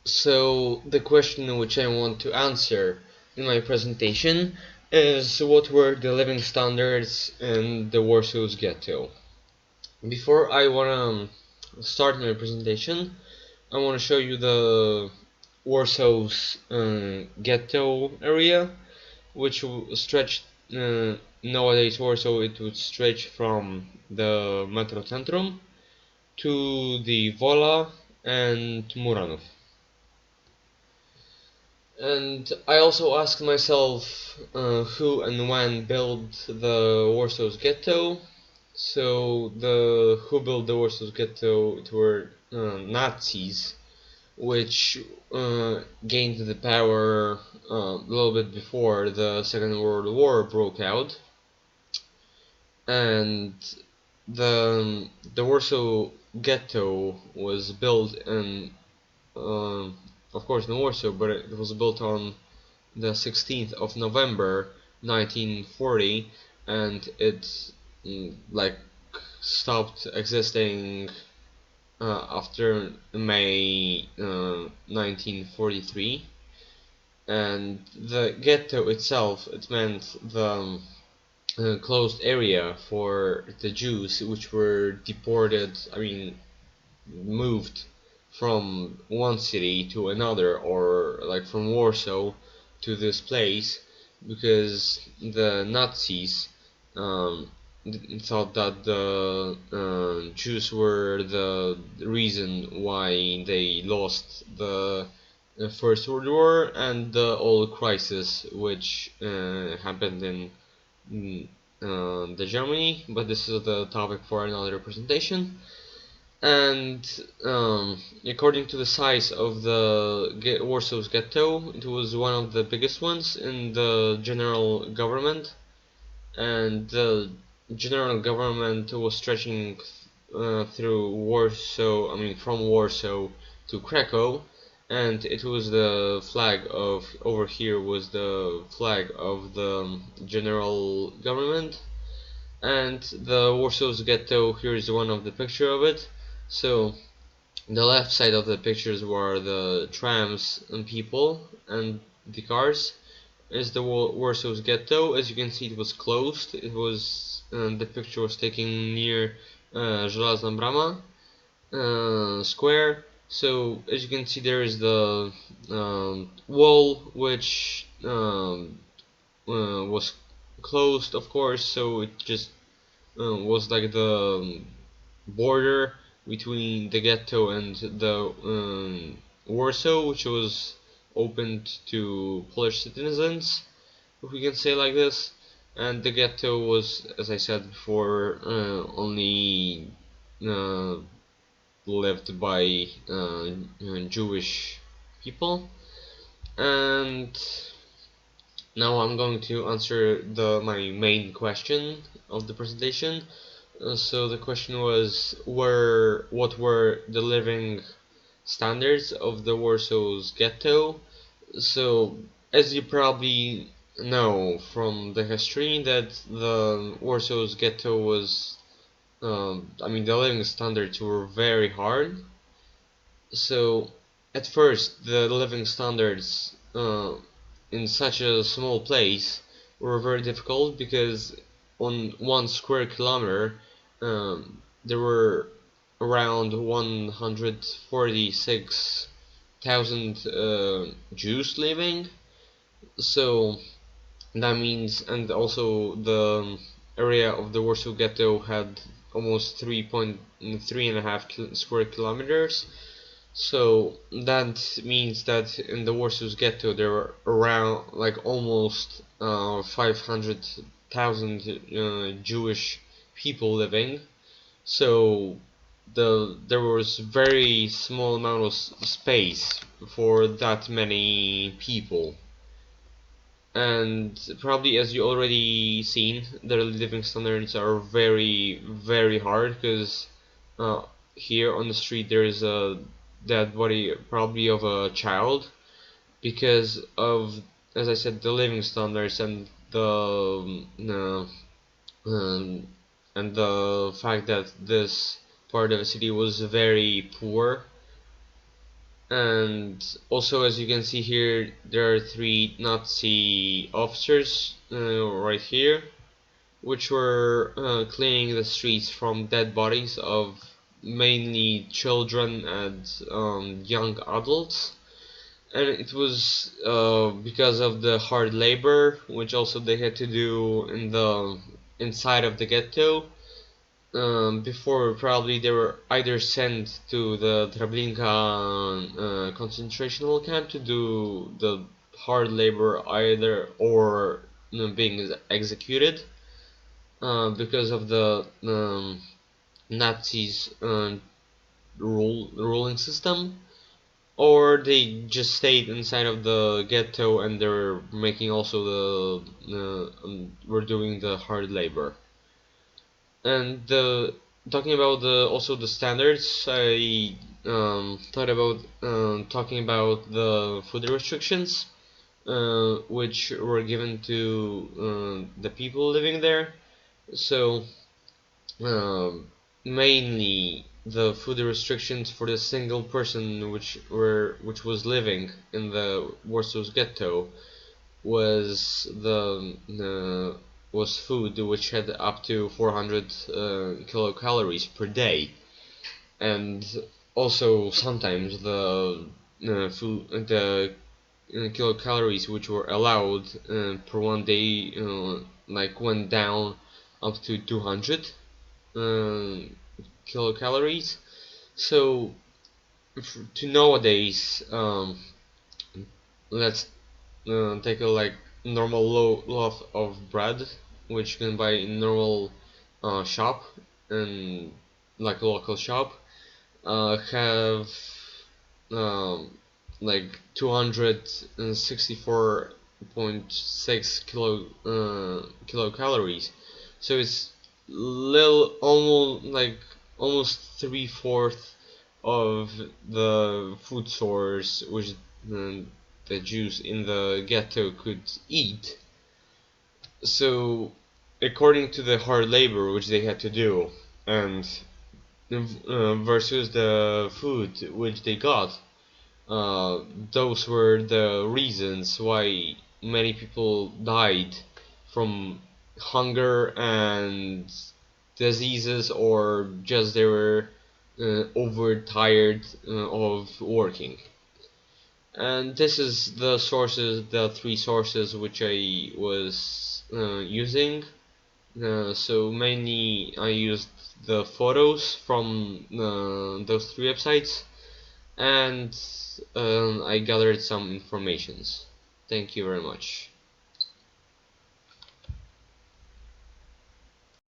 So the question which I want to answer in my presentation is what were the living standards in the Warsaw's ghetto. Before I wanna start my presentation, I wanna show you the Warsaw's ghetto area, which stretched nowadays Warsaw. It would stretch from the Metro Centrum to the Wola and Muranów. And I also asked myself who and when built the Warsaw's ghetto. So the who built the Warsaw's ghetto, it were Nazis, which gained the power a little bit before the Second World War broke out, and the Warsaw ghetto was built in, of course, in Warsaw, but it was built on the 16th of November 1940, and it like stopped existing after May 1943. And the ghetto itself, it meant the closed area for the Jews which were deported, moved from one city to another, or like from Warsaw to this place, because the Nazis thought that the Jews were the reason why they lost the First World War and the oil crisis which happened in the Germany, but this is the topic for another presentation. And according to the size of the Warsaw's ghetto, it was one of the biggest ones in the general government, and the general government was stretching through Warsaw, from Warsaw to Krakow, and it was the flag of, over here was the flag of the general government, and the Warsaw's ghetto, here is one of the picture of it. So the left side of the pictures were the trams and people, and the cars is the Warsaw's ghetto. As you can see, it was closed. It was the picture was taken near Żelazna Brama square. So as you can see, there is the wall which was closed, of course. So it just was like the border between the ghetto and the Warsaw, which was opened to Polish citizens, if we can say like this. And the ghetto was, as I said before, only uh, lived by Jewish people. And now I'm going to answer my main question of the presentation. So the question was, what were the living standards of the Warsaw's ghetto? So as you probably know from the history, that the Warsaw's ghetto was, the living standards were very hard. So at first, the living standards in such a small place were very difficult, because on 1 square kilometer there were around 146,000 Jews living. So that means, and also the area of the Warsaw Ghetto had almost 3.5 square kilometers. So that means that in the Warsaw's Ghetto there were around like almost 500,000 Jewish people living. So there was very small amount of space for that many people. And probably, as you already seen, the living standards are very very hard, because here on the street there is a dead body, probably of a child, because of, as I said, the living standards and the fact that this part of the city was very poor. And also, as you can see here, there are three Nazi officers right here, which were cleaning the streets from dead bodies of mainly children and young adults. And it was because of the hard labor, which also they had to do in the inside of the ghetto. Before probably they were either sent to the Treblinka concentration camp to do the hard labor either, or being executed because of the Nazis ruling system, or they just stayed inside of the ghetto and they're making also were doing the hard labor. And talking about the also the standards, I thought about talking about the food restrictions which were given to the people living there. So mainly the food restrictions for the single person which was living in the Warsaw's ghetto was was food which had up to 400 kilocalories per day, and also sometimes the kilocalories which were allowed per one day like went down up to 200 kilocalories. So to nowadays, let's take a like normal loaf of bread, which you can buy in normal shop and like a local shop, have um, like 264.6 kilocalories. So it's little almost 3/4 of the food source which the Jews in the ghetto could eat. So according to the hard labor which they had to do, and versus the food which they got, those were the reasons why many people died from hunger and diseases, or just they were overtired of working. And this is the three sources which I was using. So mainly I used the photos from those three websites, and I gathered some informations. Thank you very much.